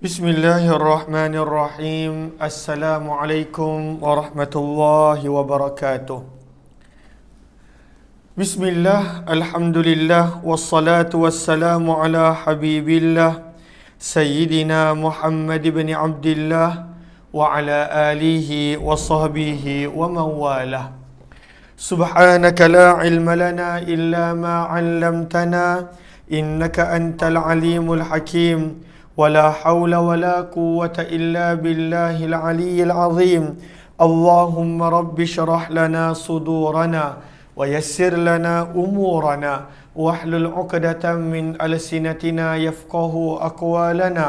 Bismillahirrahmanirrahim. Assalamualaikum warahmatullahi wabarakatuh. Bismillah, alhamdulillah, wassalatu wassalamu ala habibillah Sayyidina Muhammad ibn Abdillah wa ala alihi wa sahbihi wa mawalah. Subhanaka la ilma lana illa ma 'allamtana innaka antal alimul hakim. ولا حول ولا قوة إلا بالله العلي العظيم. اللهم رب اشرح لنا صدورنا ويسر لنا أمورنا واحلل عقدة من ألسنتنا يفقه أقوالنا.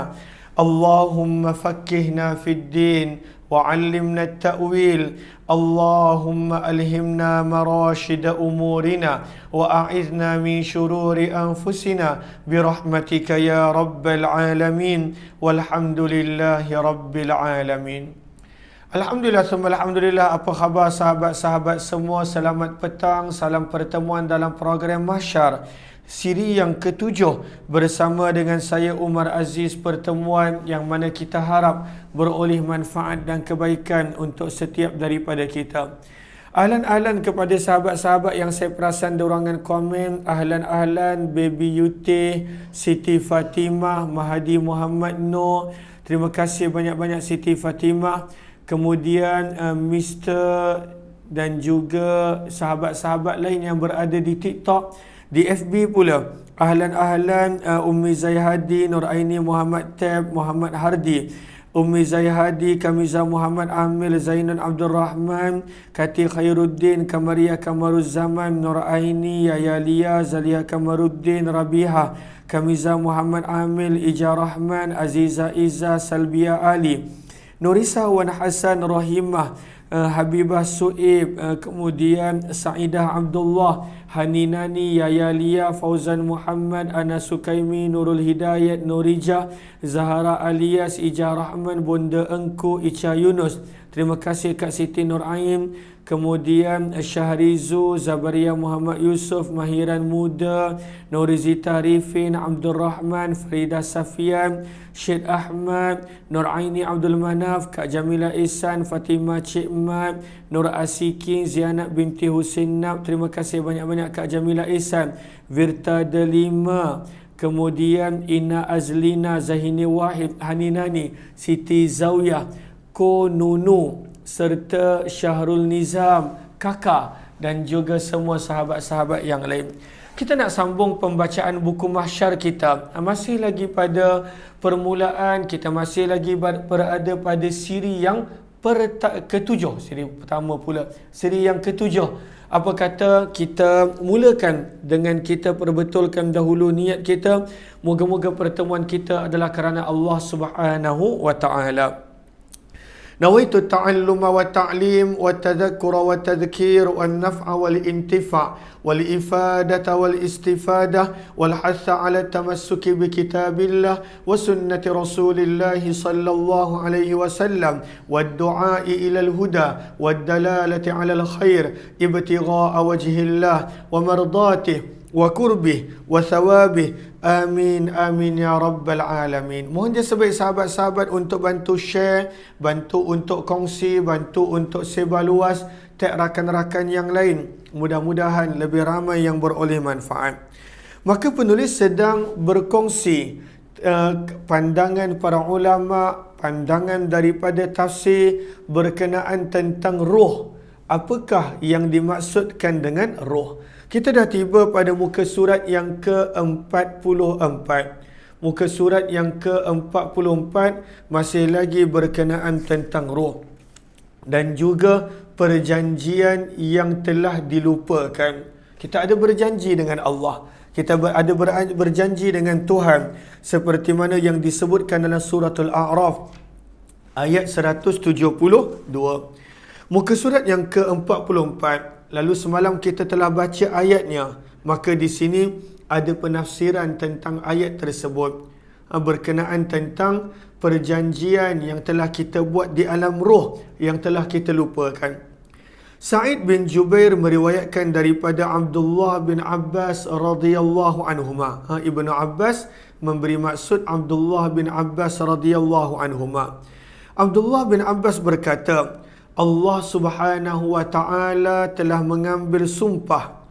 اللهم فقهنا في الدين وعلمنا التأويل. اللهم ألهمنا مراشد أمورنا وأعذنا من شرور أنفسنا برحمتك يا رب العالمين والحمد لله رب العالمين. Alhamdulillah, summa alhamdulillah. Apa khabar sahabat-sahabat semua? Selamat petang, salam pertemuan dalam program Mahsyar siri yang ketujuh bersama dengan saya Umar Aziz. Pertemuan yang mana kita harap beroleh manfaat dan kebaikan untuk setiap daripada kita. Ahlan-ahlan kepada sahabat-sahabat yang saya perasan dorongan komen. Ahlan-ahlan Baby Yutih, Siti Fatimah, Mahadi Muhammad Noor. Terima kasih banyak-banyak Siti Fatimah. Kemudian Mr. dan juga sahabat-sahabat lain yang berada di TikTok, di FB pula. Ahlan-ahlan Ummi Zayhadi, Nuraini Muhammad Tab, Muhammad Hardi, Ummi Zayhadi, Kamiza Muhammad Amil, Zainun Abdul Rahman, Kati Khairuddin, Kamaria Kamaruzzaman, Nuraini, Yaya Lia, Zalia Kamaruddin, Rabiha, Kamiza Muhammad Amil, Ija Rahman, Aziza Iza, Salbia Ali, Nurisa Wan Hasan, Rahimah, Habibah Suib, kemudian Saidah Abdullah, Haninani, Yaya Lia, Fauzan Muhammad, Ana Sukaimi, Nurul Hidayat, Nurija, Zahara Alias, Ija Rahman, Bunda Engku, Ica Yunus. Terima kasih Kak Siti Nur Aim. Kemudian Syahrizu, Zabaria Muhammad Yusuf, Mahiran Muda, Nurizita Rifin, Abdul Rahman, Farida Safian, Syed Ahmad, Nur Aini Abdul Manaf, Kak Jamila Ihsan, Fatimah Cik Mat, Nur Asikin, Zianab binti Husin Nab. Terima kasih banyak-banyak Kak Jamila Ihsan. Virta Delima, kemudian Ina Azlina, Zahini Wahid, Haninani, Siti Zawiyah, Ko Nunu, serta Syahrul Nizam, Kakak, dan juga semua sahabat-sahabat yang lain. Kita nak sambung pembacaan buku Mahsyar kita. Masih lagi pada permulaan, kita masih lagi berada pada siri yang ketujuh. Siri pertama pula, siri yang ketujuh. Apa kata kita mulakan dengan kita perbetulkan dahulu niat kita. Moga-moga pertemuan kita adalah kerana Allah Subhanahu wa Ta'ala. نويت التعلم والتعليم والتذكر والتذكير والنفع والانتفاع والإفادة والاستفادة والحث على التمسك بكتاب الله وسنة رسول الله صلى الله عليه وسلم والدعاء إلى الهدى والدلالة على الخير ابتغاء وجه الله ومرضاته وقربه وثوابه. Amin, amin ya rabbal alamin. Mohon dia sebaik sahabat-sahabat untuk bantu share, bantu untuk kongsi, bantu untuk sebar luas tag rakan-rakan yang lain. Mudah-mudahan lebih ramai yang beroleh manfaat. Maka penulis sedang berkongsi pandangan para ulama, pandangan daripada tafsir berkenaan tentang roh. Apakah yang dimaksudkan dengan roh? Kita dah tiba pada muka surat yang ke-44. Muka surat yang ke-44 masih lagi berkenaan tentang roh. Dan juga perjanjian yang telah dilupakan. Kita ada berjanji dengan Allah. Kita ada berjanji dengan Tuhan. Seperti mana yang disebutkan dalam suratul A'raf ayat 172. Muka surat yang ke-44. Lalu semalam kita telah baca ayatnya. Maka di sini ada penafsiran tentang ayat tersebut. Berkenaan tentang perjanjian yang telah kita buat di alam roh yang telah kita lupakan. Sa'id bin Jubair meriwayatkan daripada Abdullah bin Abbas radhiyallahu anhuma. Ibnu Abbas memberi maksud Abdullah bin Abbas radhiyallahu anhuma. Abdullah bin Abbas berkata, Allah Subhanahu wa taala telah mengambil sumpah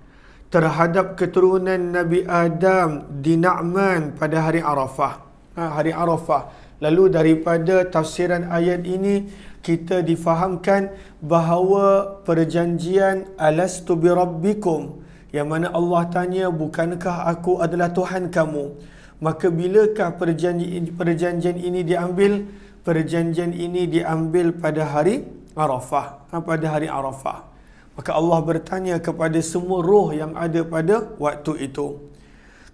terhadap keturunan Nabi Adam di Na'man pada hari Arafah. Hari Arafah. Lalu daripada tafsiran ayat ini kita difahamkan bahawa perjanjian alastu birabbikum, yang mana Allah tanya, bukankah aku adalah Tuhan kamu? Maka bilakah perjanjian ini diambil? Perjanjian ini diambil pada hari Arafah. Pada hari Arafah. Maka Allah bertanya kepada semua roh yang ada pada waktu itu.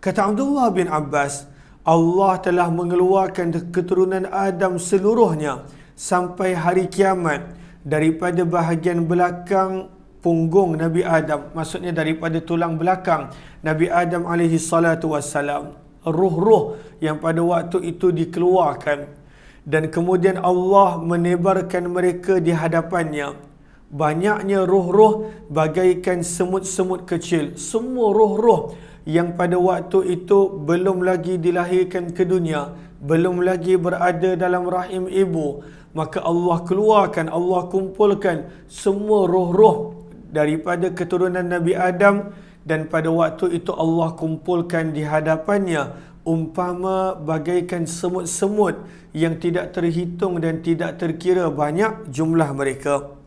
Kata Abdullah bin Abbas, Allah telah mengeluarkan keturunan Adam seluruhnya sampai hari kiamat daripada bahagian belakang punggung Nabi Adam. Maksudnya daripada tulang belakang Nabi Adam alaihi salatu wassalam. Roh-roh yang pada waktu itu dikeluarkan. Dan kemudian Allah menebarkan mereka di hadapannya. Banyaknya roh-roh bagaikan semut-semut kecil. Semua roh-roh yang pada waktu itu belum lagi dilahirkan ke dunia, belum lagi berada dalam rahim ibu, maka Allah keluarkan, Allah kumpulkan semua roh-roh daripada keturunan Nabi Adam, dan pada waktu itu Allah kumpulkan di hadapannya umpama bagaikan semut-semut yang tidak terhitung dan tidak terkira banyak jumlah mereka.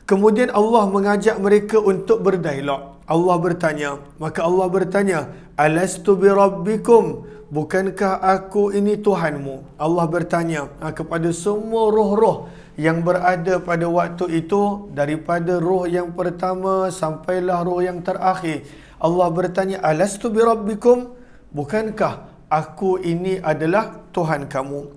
Kemudian Allah mengajak mereka untuk berdialog. Allah bertanya, maka Allah bertanya, alastu birabbikum, bukankah aku ini Tuhanmu? Allah bertanya kepada semua roh-roh yang berada pada waktu itu, daripada roh yang pertama sampailah roh yang terakhir. Allah bertanya, alastu birabbikum, bukankah aku ini adalah Tuhan kamu?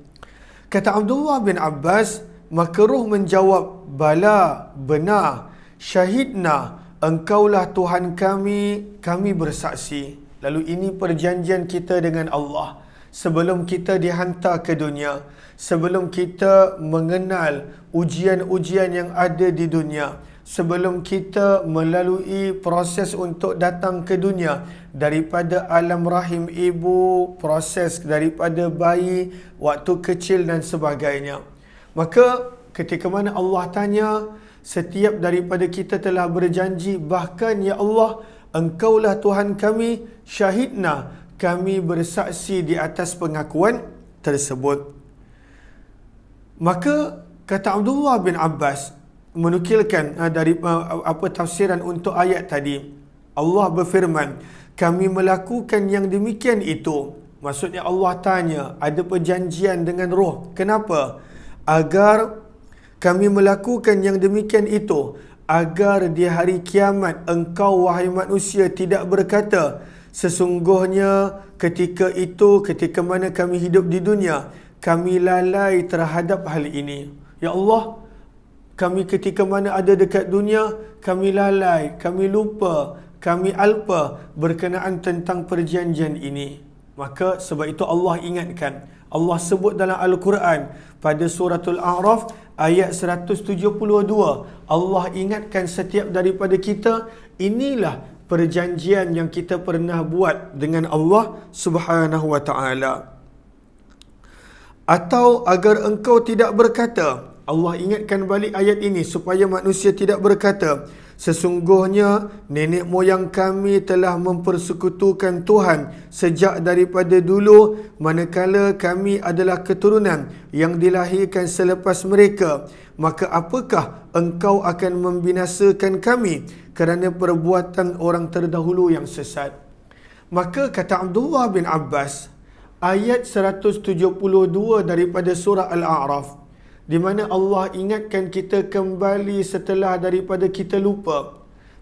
Kata Abdullah bin Abbas, maka roh menjawab, bala, benar, syahidna, engkaulah Tuhan kami, kami bersaksi. Lalu ini perjanjian kita dengan Allah. Sebelum kita dihantar ke dunia, sebelum kita mengenal ujian-ujian yang ada di dunia, sebelum kita melalui proses untuk datang ke dunia, daripada alam rahim ibu, proses daripada bayi, waktu kecil dan sebagainya. Maka ketika mana Allah tanya, setiap daripada kita telah berjanji, bahkan ya Allah, engkaulah Tuhan kami, syahidna, kami bersaksi di atas pengakuan tersebut. Maka kata Abdullah bin Abbas menukilkan dari apa tafsiran untuk ayat tadi. Allah berfirman, kami melakukan yang demikian itu. Maksudnya Allah tanya, ada perjanjian dengan roh. Kenapa? Agar kami melakukan yang demikian itu, agar di hari kiamat engkau wahai manusia tidak berkata, sesungguhnya ketika itu, ketika mana kami hidup di dunia, kami lalai terhadap hal ini. Ya Allah, kami ketika mana ada dekat dunia, kami lalai, kami lupa, kami alpa berkenaan tentang perjanjian ini. Maka sebab itu Allah ingatkan. Allah sebut dalam Al-Quran pada suratul A'raf ayat 172. Allah ingatkan setiap daripada kita, inilah perjanjian yang kita pernah buat dengan Allah Subhanahu wa taala. Atau agar engkau tidak berkata, Allah ingatkan balik ayat ini supaya manusia tidak berkata, sesungguhnya nenek moyang kami telah mempersekutukan Tuhan sejak daripada dulu, manakala kami adalah keturunan yang dilahirkan selepas mereka. Maka apakah engkau akan membinasakan kami kerana perbuatan orang terdahulu yang sesat? Maka kata Abdullah bin Abbas, ayat 172 daripada surah Al-A'raf, di mana Allah ingatkan kita kembali setelah daripada kita lupa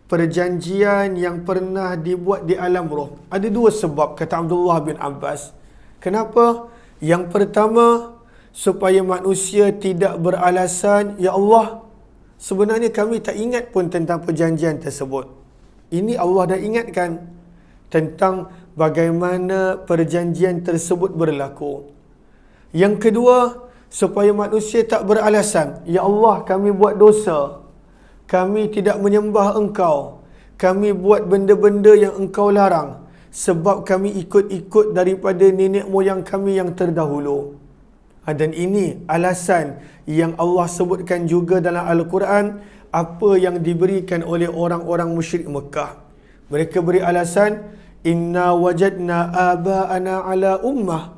perjanjian yang pernah dibuat di alam roh. Ada dua sebab kata Abdullah bin Abbas. Kenapa? Yang pertama, supaya manusia tidak beralasan, ya Allah, sebenarnya kami tak ingat pun tentang perjanjian tersebut. Ini Allah dah ingatkan tentang bagaimana perjanjian tersebut berlaku. Yang kedua, supaya manusia tak beralasan, ya Allah, kami buat dosa, kami tidak menyembah engkau, kami buat benda-benda yang engkau larang, sebab kami ikut-ikut daripada nenek moyang kami yang terdahulu. Dan ini alasan yang Allah sebutkan juga dalam Al-Quran, apa yang diberikan oleh orang-orang musyrik Mekah. Mereka beri alasan, inna wajadna aba'ana ala ummah.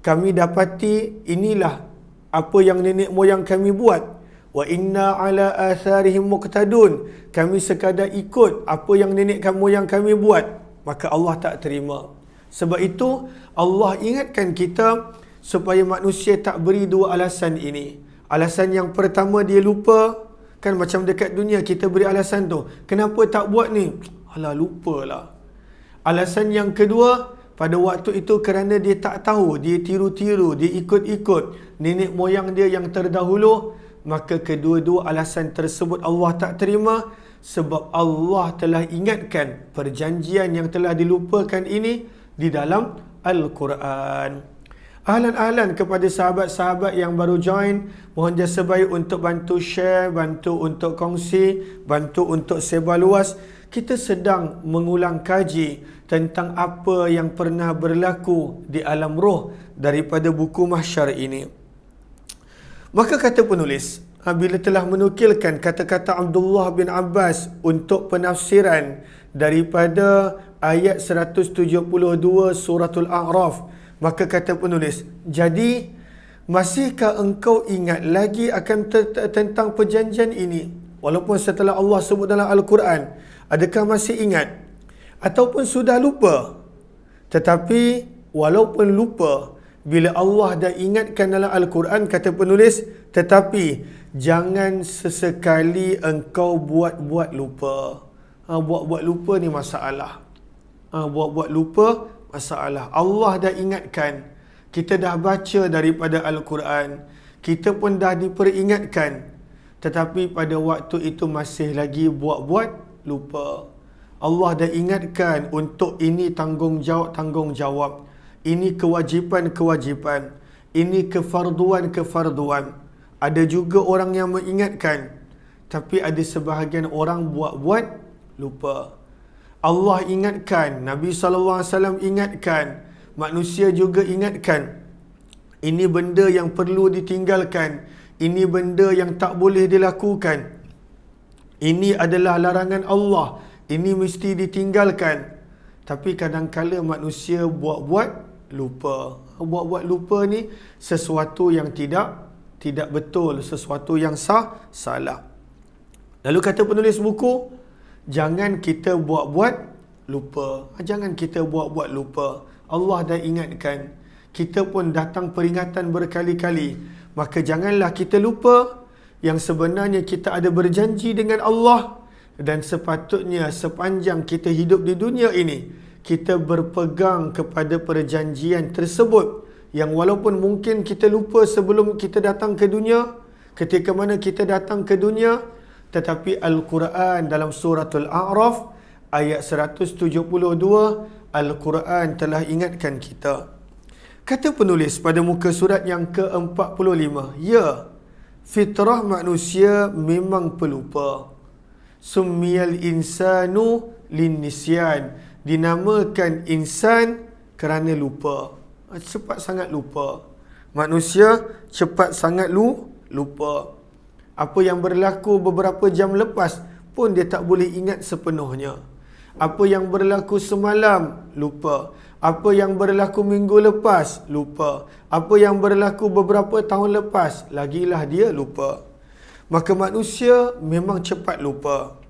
Kami dapati inilah apa yang nenek moyang kami buat. Wa inna ala atharihim muqtadun. Kami sekadar ikut apa yang nenek moyang kami buat. Maka Allah tak terima. Sebab itu Allah ingatkan kita supaya manusia tak beri dua alasan ini. Alasan yang pertama dia lupa. Kan macam dekat dunia kita beri alasan tu. Kenapa tak buat ni? Alah, lupalah. Alasan yang kedua, pada waktu itu kerana dia tak tahu, dia tiru-tiru, dia ikut-ikut nenek moyang dia yang terdahulu, maka kedua-dua alasan tersebut Allah tak terima, sebab Allah telah ingatkan perjanjian yang telah dilupakan ini di dalam Al-Quran. Ahlan-ahlan kepada sahabat-sahabat yang baru join, mohon jasa baik untuk bantu share, bantu untuk kongsi, bantu untuk sebar luas. Kita sedang mengulang kaji tentang apa yang pernah berlaku di alam roh daripada buku Mahsyar ini. Maka kata penulis, bila telah menukilkan kata-kata Abdullah bin Abbas untuk penafsiran daripada ayat 172 suratul A'raf, maka kata penulis, jadi masihkah engkau ingat lagi akan tentang perjanjian ini? Walaupun setelah Allah sebut dalam Al-Quran, adakah masih ingat? Ataupun sudah lupa? Tetapi walaupun lupa, bila Allah dah ingatkan dalam Al-Quran, kata penulis, tetapi jangan sesekali engkau buat-buat lupa. Buat-buat lupa ni masalah. Buat-buat lupa masalah. Allah dah ingatkan. Kita dah baca daripada Al-Quran. Kita pun dah diperingatkan. Tetapi pada waktu itu masih lagi buat-buat lupa. Allah dah ingatkan untuk ini tanggungjawab. Ini kewajipan-kewajipan. Ini kefarduan-kefarduan. Ada juga orang yang mengingatkan. Tapi ada sebahagian orang buat-buat lupa. Allah ingatkan, Nabi SAW ingatkan, manusia juga ingatkan. Ini benda yang perlu ditinggalkan. Ini benda yang tak boleh dilakukan. Ini adalah larangan Allah. Ini mesti ditinggalkan. Tapi kadang-kala manusia buat-buat lupa. Buat-buat lupa ni sesuatu yang tidak betul, sesuatu yang salah. Lalu kata penulis buku, jangan kita buat-buat lupa. Jangan kita buat-buat lupa. Allah dah ingatkan. Kita pun datang peringatan berkali-kali. Maka janganlah kita lupa yang sebenarnya kita ada berjanji dengan Allah. Dan sepatutnya sepanjang kita hidup di dunia ini, kita berpegang kepada perjanjian tersebut. Yang walaupun mungkin kita lupa sebelum kita datang ke dunia, ketika mana kita datang ke dunia, tetapi Al-Quran dalam suratul A'raf ayat 172, Al-Quran telah ingatkan kita. Kata penulis pada muka surat yang ke-45, ya, fitrah manusia memang pelupa. Summiyal insanu linnisyan. Dinamakan insan kerana lupa. Cepat sangat lupa. Manusia cepat sangat lupa. Apa yang berlaku beberapa jam lepas pun dia tak boleh ingat sepenuhnya. Apa yang berlaku semalam, lupa. Apa yang berlaku minggu lepas, lupa. Apa yang berlaku beberapa tahun lepas, lagilah dia lupa. Maka manusia memang cepat lupa.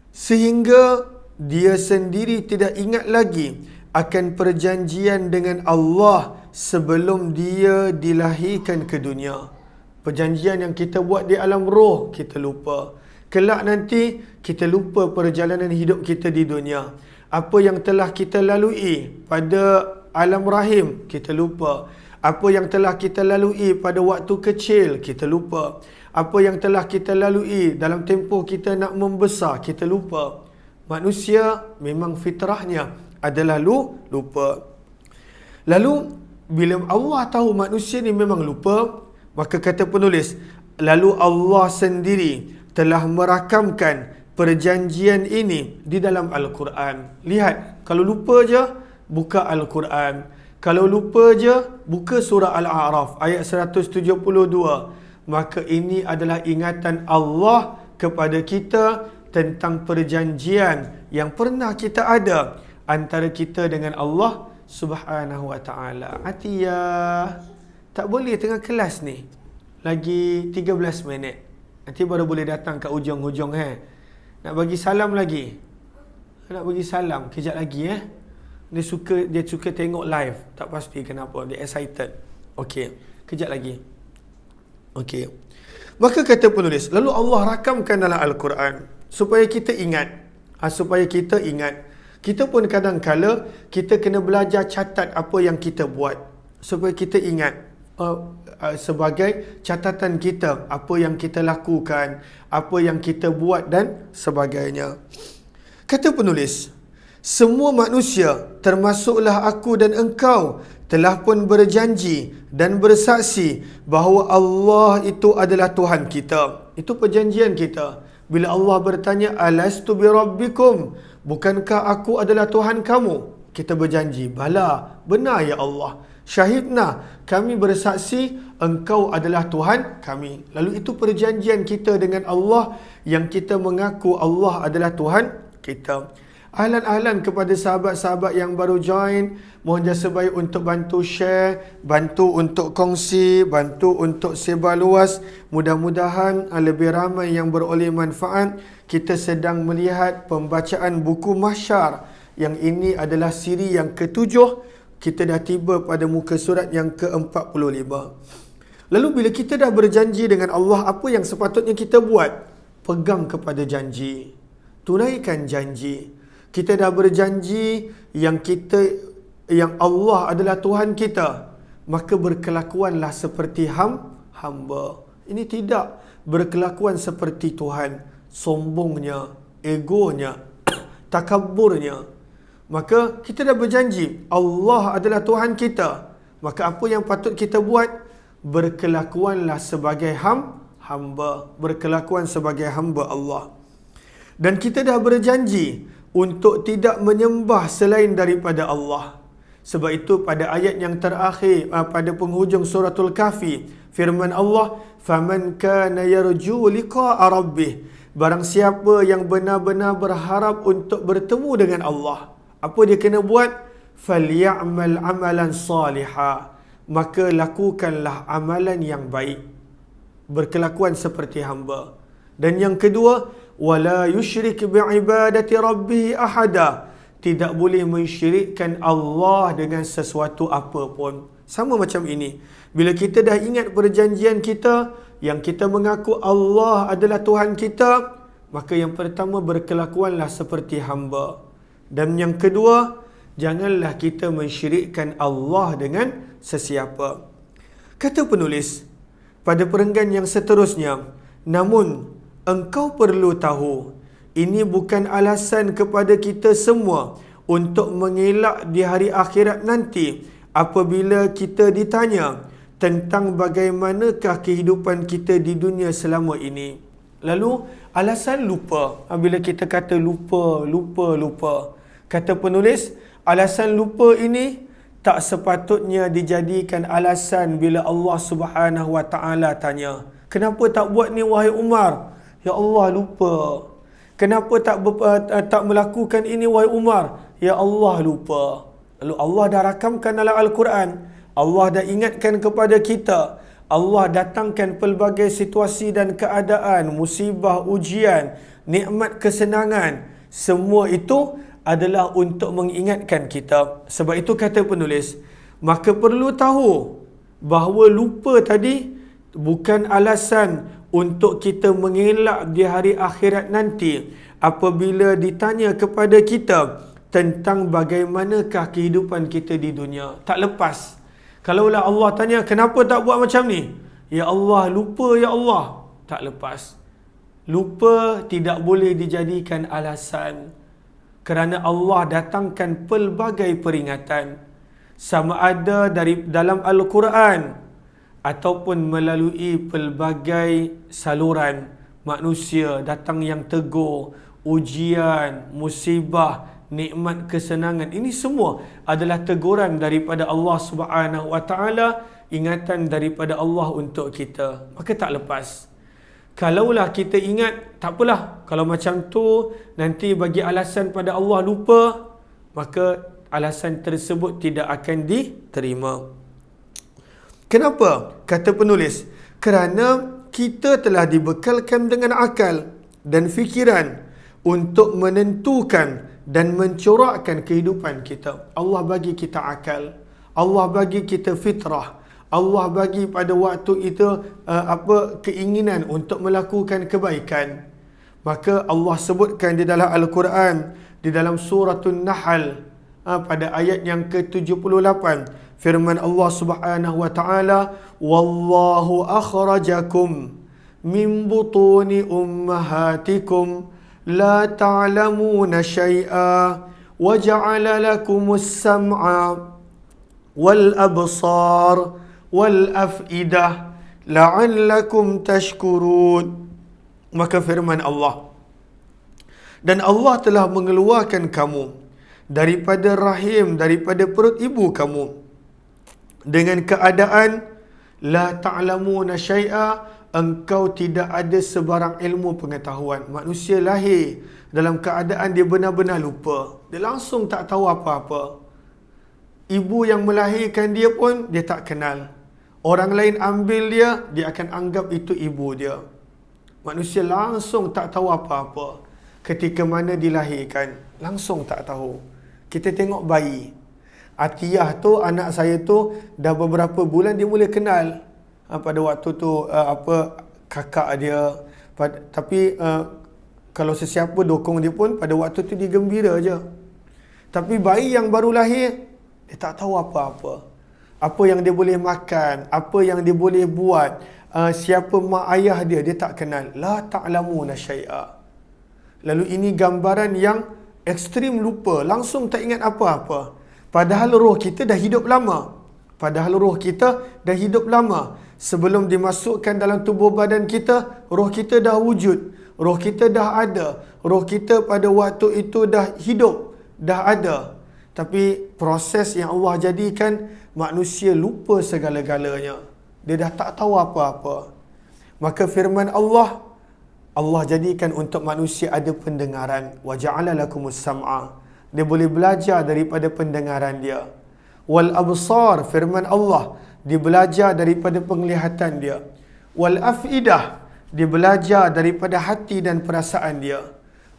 Sehingga dia sendiri tidak ingat lagi akan perjanjian dengan Allah sebelum dia dilahirkan ke dunia. Perjanjian yang kita buat di alam roh, kita lupa. Kelak nanti, kita lupa perjalanan hidup kita di dunia. Apa yang telah kita lalui pada alam rahim, kita lupa. Apa yang telah kita lalui pada waktu kecil, kita lupa. Apa yang telah kita lalui dalam tempoh kita nak membesar, kita lupa. Manusia memang fitrahnya adalah lupa. Lalu, bila Allah tahu manusia ni memang lupa, maka kata penulis, lalu Allah sendiri telah merakamkan perjanjian ini di dalam Al-Quran. Lihat, kalau lupa je, buka Al-Quran. Kalau lupa je, buka surah Al-A'raf ayat 172. Maka ini adalah ingatan Allah kepada kita tentang perjanjian yang pernah kita ada antara kita dengan Allah Subhanahu wa ta'ala. Atiyah, tak boleh tengah kelas ni. Lagi 13 minit. Nanti baru boleh datang kat hujung-hujung. Nak bagi salam lagi? Nak bagi salam kejap lagi. Dia suka tengok live. Tak pasti kenapa. Dia excited. Okey, kejap lagi. Okey. Maka kata penulis, lalu Allah rakamkan dalam Al-Quran supaya kita ingat. Kita pun kadang-kala kita kena belajar catat apa yang kita buat supaya kita ingat. Sebagai catatan kita, apa yang kita lakukan, apa yang kita buat dan sebagainya. Kata penulis, semua manusia termasuklah aku dan engkau telah pun berjanji dan bersaksi bahawa Allah itu adalah Tuhan kita. Itu perjanjian kita. Bila Allah bertanya, alastu birabbikum, bukankah aku adalah Tuhan kamu? Kita berjanji, bala, benar ya Allah. Syahidna, kami bersaksi engkau adalah Tuhan kami. Lalu itu perjanjian kita dengan Allah yang kita mengaku Allah adalah Tuhan kita. Ahlan-ahlan kepada sahabat-sahabat yang baru join, mohon jasa baik untuk bantu share, bantu untuk kongsi, bantu untuk sebar luas. Mudah-mudahan lebih ramai yang beroleh manfaat. Kita sedang melihat pembacaan buku Mahsyar. Yang ini adalah siri yang ke-7. Kita dah tiba pada muka surat yang ke-45. Lalu bila kita dah berjanji dengan Allah, apa yang sepatutnya kita buat? Pegang kepada janji. Tunaikan janji. Kita dah berjanji yang Allah adalah Tuhan kita. Maka berkelakuanlah seperti hamba. Ini tidak berkelakuan seperti Tuhan. Sombongnya, egonya, takabburnya. Maka kita dah berjanji Allah adalah Tuhan kita. Maka apa yang patut kita buat? Berkelakuanlah sebagai hamba. Berkelakuan sebagai hamba Allah. Dan kita dah berjanji untuk tidak menyembah selain daripada Allah. Sebab itu pada ayat yang terakhir, pada penghujung suratul Kahfi, firman Allah, "Faman kana yarju liqa'a rabbih." Barang siapa yang benar-benar berharap untuk bertemu dengan Allah, apa dia kena buat? Falyamal amalan salihah. Maka lakukanlah amalan yang baik. Berkelakuan seperti hamba. Dan yang kedua, wala yusyrik bi'ibadati rabbih ahada. Tidak boleh mensyirikkan Allah dengan sesuatu apa pun. Sama macam ini. Bila kita dah ingat perjanjian kita, yang kita mengaku Allah adalah Tuhan kita, maka yang pertama berkelakuanlah seperti hamba. Dan yang kedua, janganlah kita mensyirikkan Allah dengan sesiapa. Kata penulis, pada perenggan yang seterusnya, namun engkau perlu tahu, ini bukan alasan kepada kita semua untuk mengelak di hari akhirat nanti apabila kita ditanya tentang bagaimanakah kehidupan kita di dunia selama ini. Lalu, alasan lupa. Bila kita kata lupa. Kata penulis, alasan lupa ini tak sepatutnya dijadikan alasan bila Allah Subhanahu wa ta'ala tanya, kenapa tak buat ni wahai Umar? Ya Allah, lupa. Kenapa tak melakukan ini wahai Umar? Ya Allah, lupa. Lalu Allah dah rakamkan dalam Al-Quran. Allah dah ingatkan kepada kita. Allah datangkan pelbagai situasi dan keadaan, musibah, ujian, nikmat, kesenangan. Semua itu adalah untuk mengingatkan kita. Sebab itu kata penulis, maka perlu tahu bahawa lupa tadi bukan alasan untuk kita mengelak di hari akhirat nanti apabila ditanya kepada kita tentang bagaimanakah kehidupan kita di dunia. Tak lepas. Kalaulah Allah tanya, kenapa tak buat macam ni? Ya Allah, lupa ya Allah. Tak lepas. Lupa tidak boleh dijadikan alasan. Kerana Allah datangkan pelbagai peringatan. Sama ada dalam Al-Quran ataupun melalui pelbagai saluran manusia datang yang tegur ujian, musibah, nikmat kesenangan, ini semua adalah teguran daripada Allah Subhanahu Wa Taala, ingatan daripada Allah untuk kita. Maka tak lepas. Kalaulah kita ingat, tak apalah. Kalau macam tu, nanti bagi alasan pada Allah lupa, maka alasan tersebut tidak akan diterima. Kenapa? Kata penulis, kerana kita telah dibekalkan dengan akal dan fikiran untuk menentukan dan mencorakkan kehidupan kita. Allah bagi kita akal, Allah bagi kita fitrah, Allah bagi pada waktu itu keinginan untuk melakukan kebaikan. Maka Allah sebutkan di dalam Al-Quran, di dalam suratul Nahl, pada ayat yang ke-78, firman Allah Subhanahu wa taala, wallahu akhrajakum min butuni ummahatikum la ta'lamuna syai'a wa ja'ala lakumus sam'a wal absar wal af'idah la'allakum tashkurun. Maka firman Allah, dan Allah telah mengeluarkan kamu daripada rahim, daripada perut ibu kamu dengan keadaan la ta'lamuna syai'a, engkau tidak ada sebarang ilmu pengetahuan. Manusia lahir dalam keadaan dia benar-benar lupa. Dia langsung tak tahu apa-apa. Ibu yang melahirkan dia pun dia tak kenal. Orang lain ambil dia, dia akan anggap itu ibu dia. Manusia langsung tak tahu apa-apa. Ketika mana dilahirkan, langsung tak tahu. Kita tengok bayi. Atiyah tu, anak saya tu, dah beberapa bulan dia mula kenal. Pada waktu tu, kakak dia. Tapi, kalau sesiapa dokong dia pun, pada waktu tu dia gembira je. Tapi bayi yang baru lahir, dia tak tahu apa-apa. Apa yang dia boleh makan, apa yang dia boleh buat, siapa mak ayah dia, dia tak kenal. La ta'lamuna syai'a. Lalu ini gambaran yang ekstrim lupa, langsung tak ingat apa-apa. Padahal roh kita dah hidup lama. Sebelum dimasukkan dalam tubuh badan kita, roh kita dah wujud. Roh kita dah ada. Roh kita pada waktu itu dah hidup, dah ada. Tapi proses yang Allah jadikan, manusia lupa segala-galanya. Dia dah tak tahu apa-apa. Maka firman Allah, Allah jadikan untuk manusia ada pendengaran. Wa ja'ala lakumus sam'a. Dia boleh belajar daripada pendengaran dia. Wal absar, firman Allah, dia belajar daripada penglihatan dia. Wal af'idah, dia belajar daripada hati dan perasaan dia.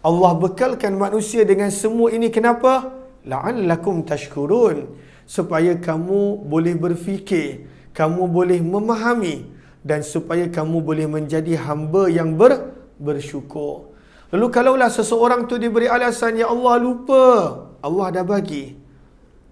Allah bekalkan manusia dengan semua ini kenapa? La'allakum tashkurun, supaya kamu boleh berfikir, kamu boleh memahami, dan supaya kamu boleh menjadi hamba yang bersyukur. Lalu kalaulah seseorang tu diberi alasan, ya Allah lupa, Allah dah bagi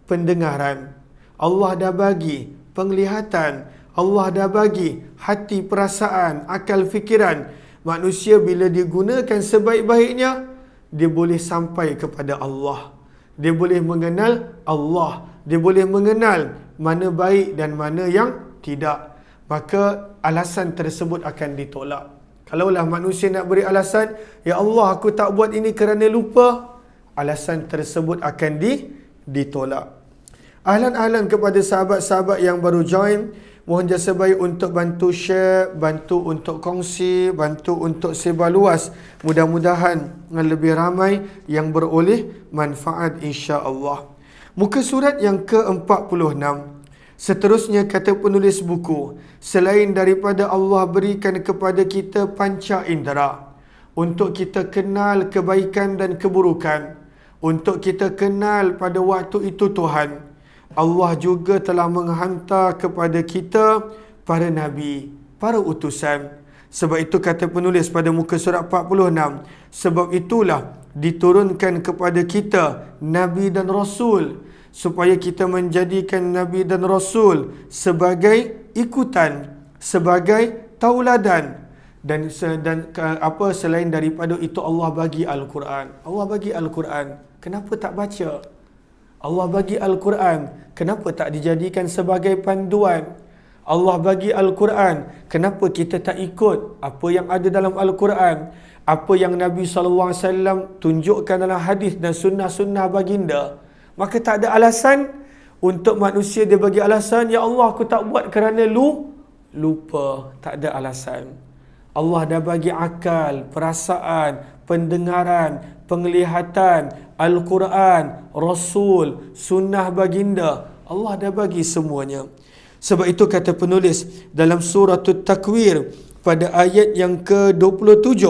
pendengaran, Allah dah bagi penglihatan, Allah dah bagi hati, perasaan, akal, fikiran. Manusia bila digunakan sebaik-baiknya, dia boleh sampai kepada Allah. Dia boleh mengenal Allah. Dia boleh mengenal mana baik dan mana yang tidak. Maka alasan tersebut akan ditolak. Kalaulah manusia nak beri alasan, ya Allah aku tak buat ini kerana lupa, alasan tersebut akan ditolak. Ahlan-ahlan kepada sahabat-sahabat yang baru join, mohon jasa baik untuk bantu share, bantu untuk kongsi, bantu untuk sebar luas. Mudah-mudahan lebih ramai yang beroleh manfaat insya-Allah. Muka surat yang ke-46. Seterusnya kata penulis buku, selain daripada Allah berikan kepada kita panca indera untuk kita kenal kebaikan dan keburukan, untuk kita kenal pada waktu itu Tuhan, Allah juga telah menghantar kepada kita para nabi, para utusan. Sebab itu kata penulis pada muka surat 46, sebab itulah diturunkan kepada kita nabi dan rasul, supaya kita menjadikan nabi dan rasul sebagai ikutan, sebagai tauladan. Dan selain daripada itu Allah bagi Al-Quran. Allah bagi Al-Quran. Kenapa tak baca? Allah bagi Al-Quran. Kenapa tak dijadikan sebagai panduan? Allah bagi Al-Quran. Kenapa kita tak ikut apa yang ada dalam Al-Quran? apa yang Nabi SAW tunjukkan dalam hadis dan sunnah-sunnah baginda, maka tak ada alasan untuk manusia dia bagi alasan, ya Allah aku tak buat kerana lupa. Tak ada alasan. Allah dah bagi akal, perasaan, pendengaran, penglihatan, Al-Quran, Rasul, sunnah baginda. Allah dah bagi semuanya. Sebab itu kata penulis dalam surah At-Takwir pada ayat yang ke-27,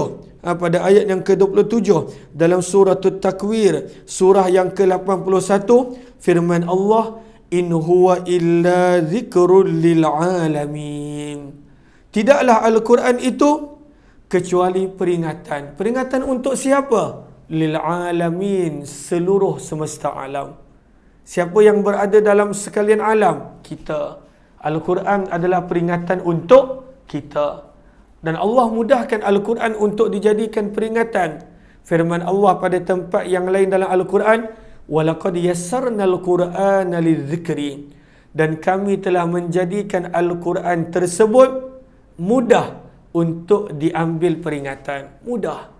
pada ayat yang ke-27 dalam surah At-Takwir, surah yang ke-81, firman Allah, in huwa illa zikrul lil alamin. Tidaklah Al-Quran itu kecuali peringatan. Peringatan untuk siapa? Lil alamin, seluruh semesta alam. Siapa yang berada dalam sekalian alam? Kita. Al-Quran adalah peringatan untuk kita. Dan Allah mudahkan Al-Quran untuk dijadikan peringatan. Firman Allah pada tempat yang lain dalam Al-Quran, وَلَقَدْ يَسَّرْنَا الْقُرْآنَ لِلذِّكْرِ, dan kami telah menjadikan Al-Quran tersebut mudah untuk diambil peringatan. Mudah.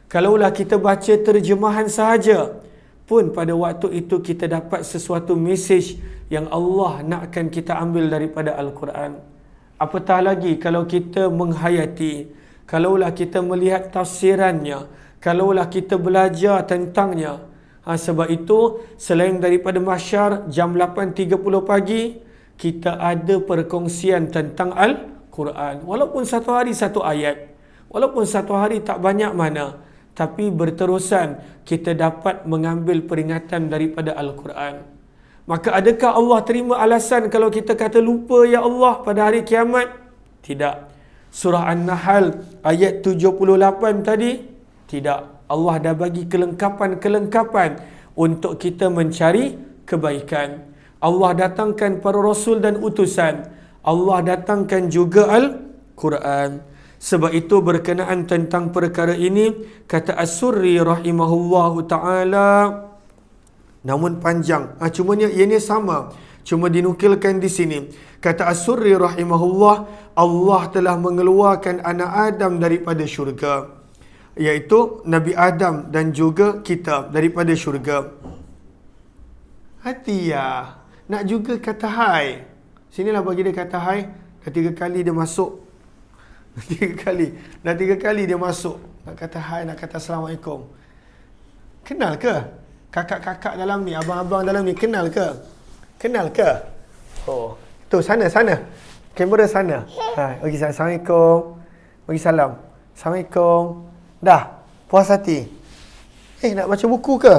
Kalaulah kita baca terjemahan sahaja pun pada waktu itu kita dapat sesuatu mesej yang Allah nakkan kita ambil daripada Al-Quran. Apatah lagi kalau kita menghayati, kalaulah kita melihat tafsirannya, kalaulah kita belajar tentangnya. Sebab itu, selain daripada mahsyar jam 8.30 pagi, kita ada perkongsian tentang Al-Quran. Walaupun satu hari satu ayat, walaupun satu hari tak banyak mana, tapi berterusan kita dapat mengambil peringatan daripada Al-Quran. Maka adakah Allah terima alasan kalau kita kata lupa ya Allah pada hari kiamat? Tidak. Surah An-Nahl ayat 78 tadi, tidak. Allah dah bagi kelengkapan-kelengkapan untuk kita mencari kebaikan. Allah datangkan para rasul dan utusan. Allah datangkan juga Al-Quran. Sebab itu berkenaan tentang perkara ini, kata As-Surri rahimahullahu ta'ala, namun panjang. Cumanya ianya sama, cuma dinukilkan di sini. Kata As-Surri rahimahullah, Allah telah mengeluarkan anak Adam daripada syurga, iaitu Nabi Adam dan juga kita daripada syurga. Hati ya, nak juga kata hai. Sinilah bagi dia kata hai. Dah 3 kali dia masuk. Dah tiga kali dia masuk. Nak kata hai, nak kata Assalamualaikum. Kenal ke? Kakak-kakak dalam ni, abang-abang dalam ni, kenal ke? Kenal ke? Oh, tu sana. Kamera sana. Bagi salam. Assalamualaikum. Bagi salam. Assalamualaikum. Dah, puas hati. Nak baca buku ke?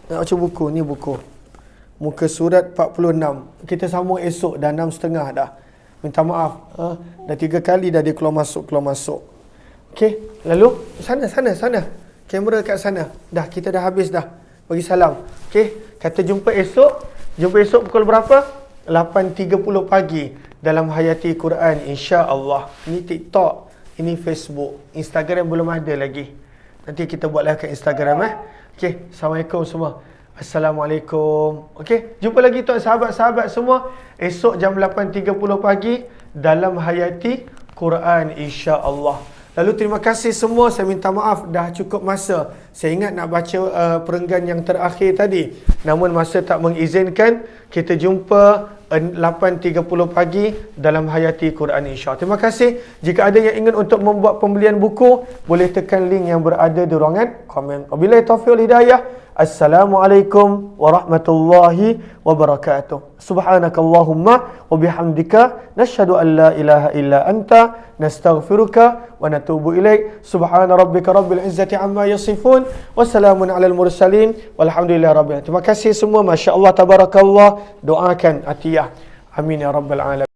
Nak baca buku, ni buku. Muka surat 46. Kita sambung esok, dah 6.30 dah. Minta maaf. Dah 3 kali dah dia keluar masuk. Okey, lalu sana. Kamera kat sana. Dah, kita dah habis dah. Bagi salam. Okey, kata jumpa esok. Jumpa esok pukul berapa? 8.30 pagi dalam Hayati Quran, insya-Allah. Ini TikTok, ini Facebook, Instagram belum ada lagi. Nanti kita buat live kat Instagram Okey, Assalamualaikum semua. Assalamualaikum. Okey, jumpa lagi tuan sahabat-sahabat semua esok jam 8.30 pagi dalam Hayati Quran, insya-Allah. Lalu terima kasih semua, saya minta maaf dah cukup masa. Saya ingat nak baca perenggan yang terakhir tadi, namun masa tak mengizinkan. Kita jumpa 8.30 pagi dalam Hayati Quran, insya-Allah. Terima kasih. Jika ada yang ingin untuk membuat pembelian buku, boleh tekan link yang berada di ruangan komen. Wabillahi taufiq wal hidayah. Assalamualaikum warahmatullahi wabarakatuh. Subhanakallahumma wa bihamdika nashhadu an la ilaha illa anta nastaghfiruka wa natubu ilaik. Subhana rabbika rabbil izzati amma yasifun wa salamun alal mursalin walhamdulillahi rabbil alamin. Terima kasih semua, masya-Allah tabarakallah. Doakan Atiyah. Amin ya rabbal alamin.